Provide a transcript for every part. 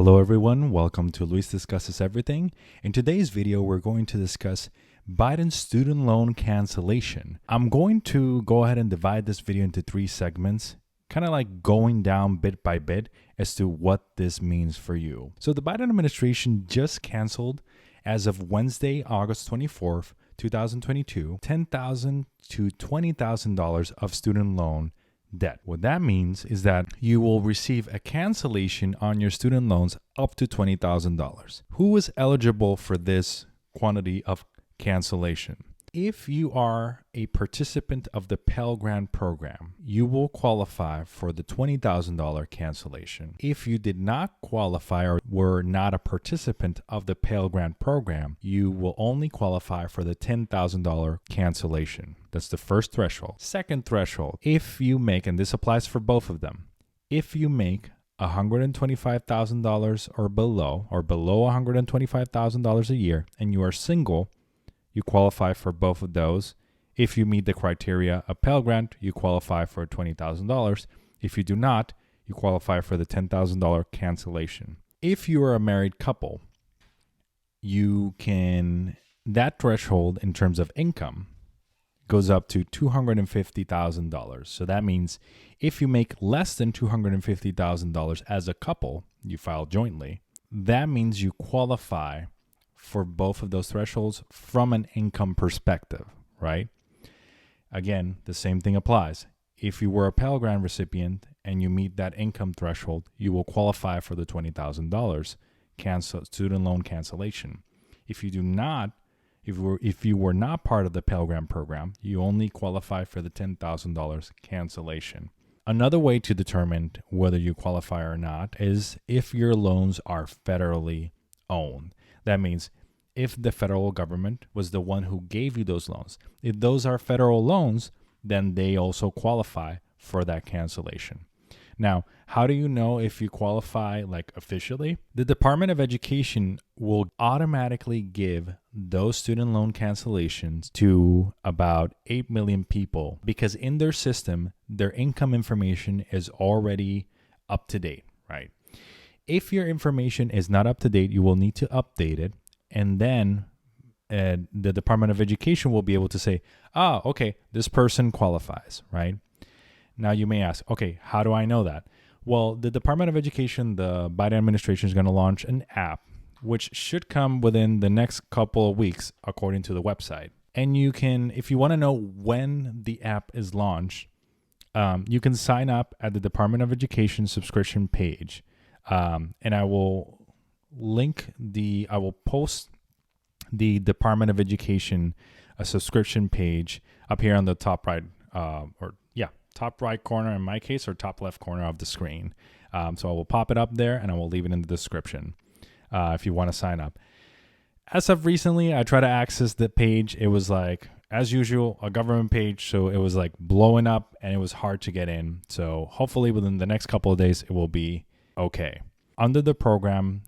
Hello everyone, welcome to Luis Discusses Everything. In today's video, we're going to discuss Biden's student loan cancellation. I'm going to go ahead and divide this video into three segments, kind of like going down bit by bit as to what this means for you. So the Biden administration just canceled, as of Wednesday, August 24th, 2022, $10,000 to $20,000 of student loan debt. What that means is that you will receive a cancellation on your student loans up to $20,000. Who is eligible for this quantity of cancellation? If you are a participant of the Pell Grant program, you will qualify for the $20,000 cancellation. If you did not qualify or were not a participant of the Pell Grant program, you will only qualify for the $10,000 cancellation. That's the first threshold. Second threshold, if you make, and this applies for both of them, if you make $125,000 or below $125,000 a year and you are single, you qualify for both of those. If you meet the criteria of Pell Grant, you qualify for $20,000. If you do not, you qualify for the $10,000 cancellation. If you are a married couple, that threshold in terms of income goes up to $250,000. So that means if you make less than $250,000 as a couple, you file jointly, that means you qualify for both of those thresholds from an income perspective, right? Again, the same thing applies. If you were a Pell Grant recipient and you meet that income threshold, you will qualify for the $20,000 student loan cancellation. If you do not, if you were not part of the Pell Grant program, you only qualify for the $10,000 cancellation. Another way to determine whether you qualify or not is if your loans are federally owned. That means if the federal government was the one who gave you those loans. If those are federal loans, then they also qualify for that cancellation. Now, how do you know if you qualify officially? The Department of Education will automatically give those student loan cancellations to about 8 million people because in their system, their income information is already up to date, right? If your information is not up to date, you will need to update it. And then the Department of Education will be able to say, okay, this person qualifies, right? Now you may ask, okay, how do I know that? Well, the Department of Education, the Biden administration is going to launch an app, which should come within the next couple of weeks, according to the website. And you can, if you want to know when the app is launched, you can sign up at the Department of Education subscription page. And I will post the Department of Education subscription page up here on the top right, top right corner in my case, or top left corner of the screen. So I will pop it up there and I will leave it in the description if you want to sign up. As of recently, I tried to access the page. It was as usual, a government page. So it was blowing up and it was hard to get in. So hopefully within the next couple of days, it will be okay. Under the program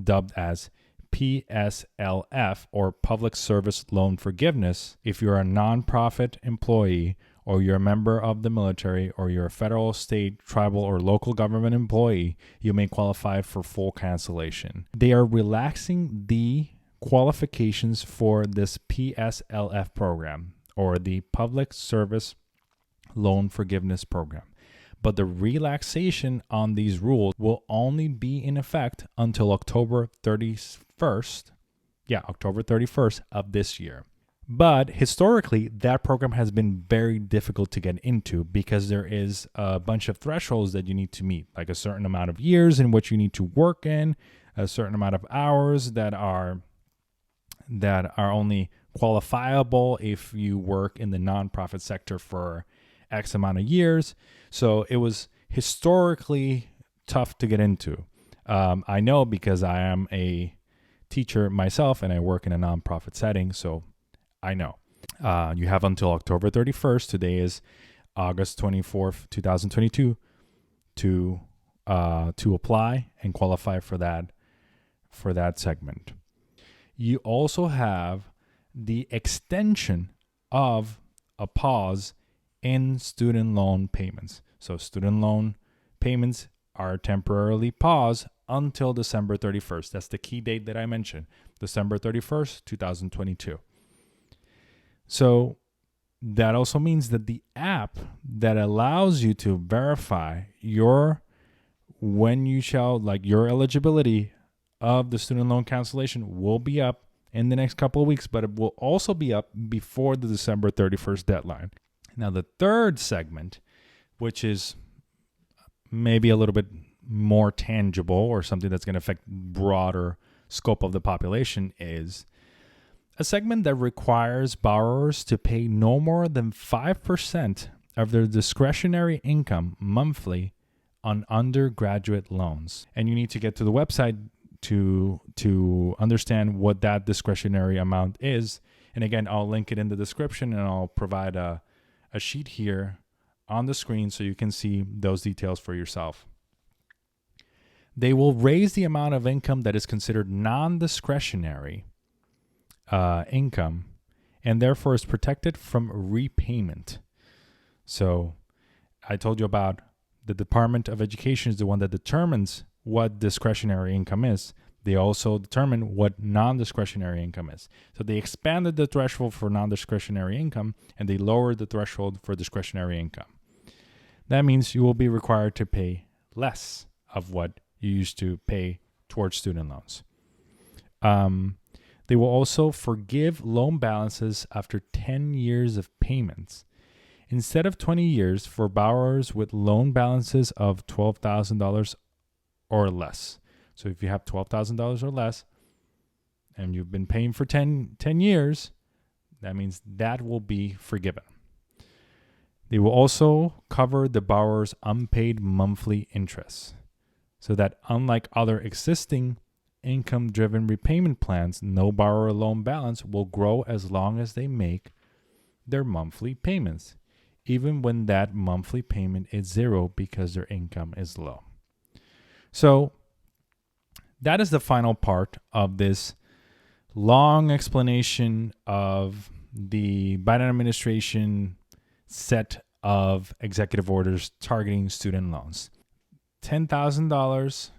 dubbed as PSLF, or Public Service Loan Forgiveness, if you're a nonprofit employee or you're a member of the military or you're a federal, state, tribal, or local government employee, you may qualify for full cancellation. They are relaxing the qualifications for this PSLF program, or the Public Service Loan Forgiveness Program. But the relaxation on these rules will only be in effect until October 31st of this year. But historically, that program has been very difficult to get into because there is a bunch of thresholds that you need to meet, like a certain amount of years in which you need to work in, a certain amount of hours that are only qualifiable if you work in the nonprofit sector for X amount of years. So it was historically tough to get into. I know because I am a teacher myself and I work in a nonprofit setting, so I know. You have until October 31st. Today is August 24th, 2022 to apply and qualify for that segment. You also have the extension of a pause in student loan payments. So student loan payments are temporarily paused until December 31st. That's the key date that I mentioned, December 31st, 2022. So that also means that the app that allows you to verify your eligibility of the student loan cancellation will be up in the next couple of weeks, but it will also be up before the December 31st deadline. Now, the third segment, which is maybe a little bit more tangible or something that's going to affect broader scope of the population, is a segment that requires borrowers to pay no more than 5% of their discretionary income monthly on undergraduate loans. And you need to get to the website to understand what that discretionary amount is. And again, I'll link it in the description, and I'll provide a sheet here on the screen so you can see those details for yourself. They will raise the amount of income that is considered non-discretionary income, and therefore is protected from repayment. So I told you about the Department of Education is the one that determines what discretionary income is. They also determine what non-discretionary income is. So they expanded the threshold for non-discretionary income, and they lowered the threshold for discretionary income. That means you will be required to pay less of what you used to pay towards student loans. They will also forgive loan balances after 10 years of payments, instead of 20 years for borrowers with loan balances of $12,000 or less. So if you have $12,000 or less and you've been paying for 10 years, that means that will be forgiven. They will also cover the borrower's unpaid monthly interest, so that unlike other existing income-driven repayment plans, no borrower loan balance will grow as long as they make their monthly payments, even when that monthly payment is zero because their income is low. So that is the final part of this long explanation of the Biden administration set of executive orders targeting student loans. $10,000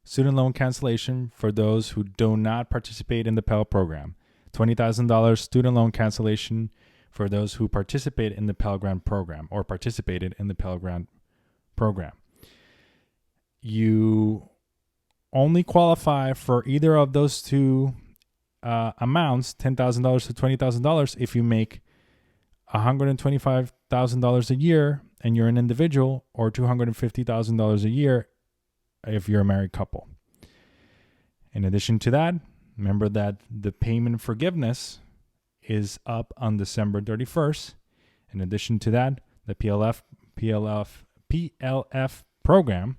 student loan cancellation for those who do not participate in the Pell program. $20,000 student loan cancellation for those who participate in the Pell Grant program or participated in the Pell Grant program. You only qualify for either of those two amounts, $10,000 to $20,000, if you make $125,000 a year and you're an individual, or $250,000 a year if you're a married couple. In addition to that, remember that the payment forgiveness is up on December 31st. In addition to that, the PLF program,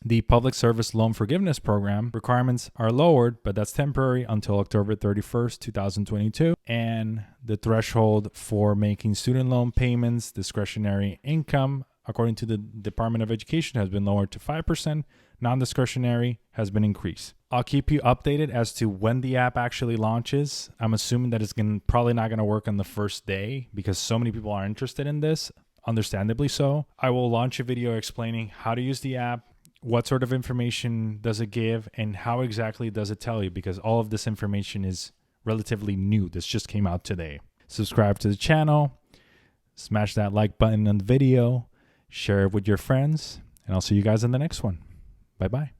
the Public Service Loan Forgiveness Program requirements are lowered, but that's temporary until October 31st, 2022. And the threshold for making student loan payments, discretionary income, according to the Department of Education, has been lowered to 5%. Non-discretionary has been increased. I'll keep you updated as to when the app actually launches. I'm assuming that it's probably not going to work on the first day because so many people are interested in this, understandably so. I will launch a video explaining how to use the app, what sort of information does it give, and how exactly does it tell you, because all of this information is relatively new. This just came out today. Subscribe to the channel, smash that like button on the video, share it with your friends, and I'll see you guys in the next one. Bye-bye.